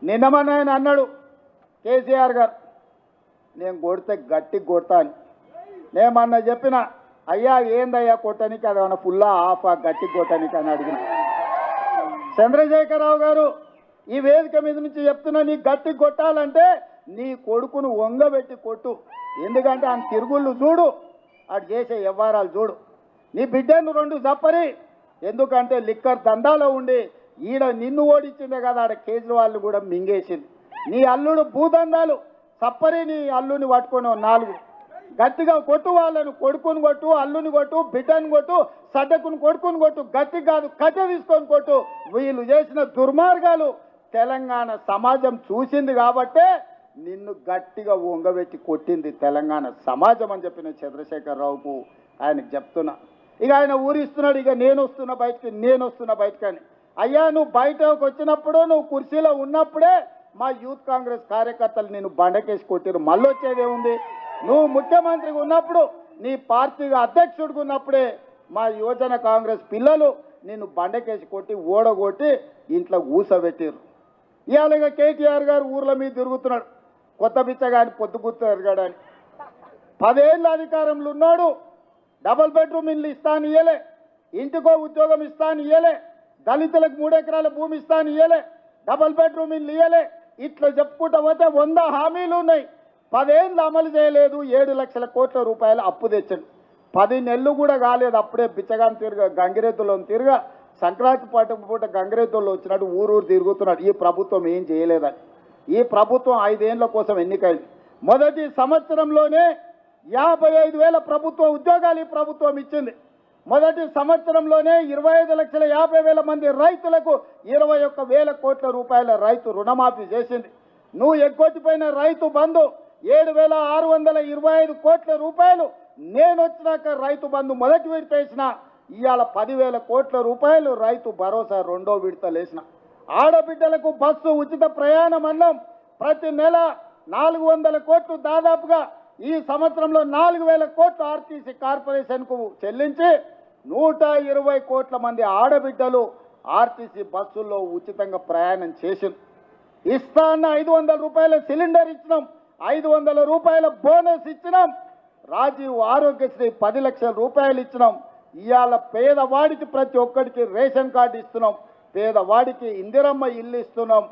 నిన్నమన్న ఆయన అన్నాడు కేసీఆర్ గారు, నేను కొడితే గట్టి కొడతా అని. నేమన్నా చెప్పిన, అయ్యా ఏందయ్యా కొట్టడానికి, అది ఏమన్నా ఫుల్లా ఆఫా గట్టి కొట్టడానికి అని అడిగిన. చంద్రశేఖరరావు గారు ఈ వేదిక మీద నుంచి చెప్తున్నా, నీ గట్టి కొట్టాలంటే నీ కొడుకును వంగబెట్టి కొట్టు. ఎందుకంటే ఆయన తిరుగుళ్ళు చూడు, అటు చేసే వ్యవహారాలు చూడు. నీ బిడ్డను 2 చప్పరి, ఎందుకంటే లిక్కర్ దందాలో ఉండి ఈడ నిన్ను ఓడించిందే కదా, ఆడ కేజ్రీవాల్ కూడా మింగేసింది. నీ అల్లుడు భూదందాలు చప్పరి, నీ అల్లుని పట్టుకొని 4 గట్టిగా కొట్టు. వాళ్ళను కొడుకుని కొట్టు, అల్లుని కొట్టు, బిడ్డను కొట్టు, సడ్డకుని కొడుకుని కొట్టు, గట్టి కాదు కట్టె తీసుకొని కొట్టు. వీళ్ళు చేసిన దుర్మార్గాలు తెలంగాణ సమాజం చూసింది కాబట్టే నిన్ను గట్టిగా వంగబెట్టి కొట్టింది తెలంగాణ సమాజం అని చెప్పిన చంద్రశేఖరరావుకు ఆయనకు చెప్తున్నా. ఇక ఆయన ఊరిస్తున్నాడు, ఇక నేను వస్తున్నా బయటకి అని. అయ్యా నువ్వు బయటకు వచ్చినప్పుడు, నువ్వు కుర్చీలో ఉన్నప్పుడే మా యూత్ కాంగ్రెస్ కార్యకర్తలు నేను బండకేసి కొట్టిరు. మళ్ళీ వచ్చేదేముంది? నువ్వు ముఖ్యమంత్రిగా ఉన్నప్పుడు, నీ పార్టీగా అధ్యక్షుడిగా ఉన్నప్పుడే మా యువజన కాంగ్రెస్ పిల్లలు నిన్ను బండకేసి కొట్టి ఓడగొట్టి ఇంట్లో ఊసబెట్టిరు. ఇవాళ కేటీఆర్ గారు ఊర్ల మీద తిరుగుతున్నాడు, కొత్త బిచ్చగాని పొద్దుగుర్తు ఎరగాడని. 10 ఏళ్ళ అధికారంలో ఉన్నాడు, డబుల్ బెడ్రూమ్ ఇల్లు ఇస్తాను ఇయ్యలే, ఇంటికో ఉద్యోగం ఇస్తాను ఇయ్యలే, దళితులకు 3 ఎకరాల భూమి ఇస్తాను ఇయ్యలే, డబుల్ బెడ్రూమ్ ఇల్లు ఇయ్యలే. ఇట్లా చెప్పుకుంటా పోతే 100 హామీలు ఉన్నాయి. 10 ఏళ్ళు అమలు చేయలేదు. 7 లక్షల కోట్ల రూపాయలు అప్పు తెచ్చాడు. 10 నెలలు కూడా కాలేదు, అప్పుడే బిచ్చగాని తిరగ గంగిరెద్దులో తిరగ సంక్రాంతి పూట గంగిరెద్దుల్లో వచ్చినట్టు ఊరు తిరుగుతున్నాడు. ఈ ప్రభుత్వం ఏం చేయలేదని. ఈ ప్రభుత్వం 5 ఏళ్ల కోసం ఎన్నికైంది. మొదటి సంవత్సరంలోనే 55,000 ప్రభుత్వ ఉద్యోగాలు ఈ ప్రభుత్వం ఇచ్చింది. మొదటి సంవత్సరంలోనే 25,50,000 మంది రైతులకు 21,000 కోట్ల రూపాయల రైతు రుణమాఫీ చేసింది. నువ్వు ఎగ్గొట్టిపోయిన రైతు బంధు 7,625 కోట్ల రూపాయలు నేను వచ్చినాక రైతు బంధు మొదటి విడత వేసిన. ఇవాళ 10,000 కోట్ల రూపాయలు రైతు భరోసా 2వ విడతలు వేసిన. ఆడబిడ్డలకు బస్సు ఉచిత ప్రయాణం అన్నం ప్రతి నెల 400 కోట్లు, దాదాపుగా ఈ సంవత్సరంలో 4,000 కోట్లు ఆర్టీసీ కార్పొరేషన్కు చెల్లించి 120 కోట్ల మంది ఆడబిడ్డలు ఆర్టీసీ బస్సుల్లో ఉచితంగా ప్రయాణం చేసింది. ఇస్తా అన్న 500 రూపాయల సిలిండర్ ఇచ్చినాం, 500 రూపాయల బోనస్ ఇచ్చినాం. రాజీవ్ ఆరోగ్యశ్రీ 10 లక్షల రూపాయలు ఇచ్చినాం. ఇవాళ పేదవాడికి ప్రతి ఒక్కడికి రేషన్ కార్డు ఇస్తున్నాం, పేదవాడికి ఇందిరమ్మ ఇల్లు ఇస్తున్నాం.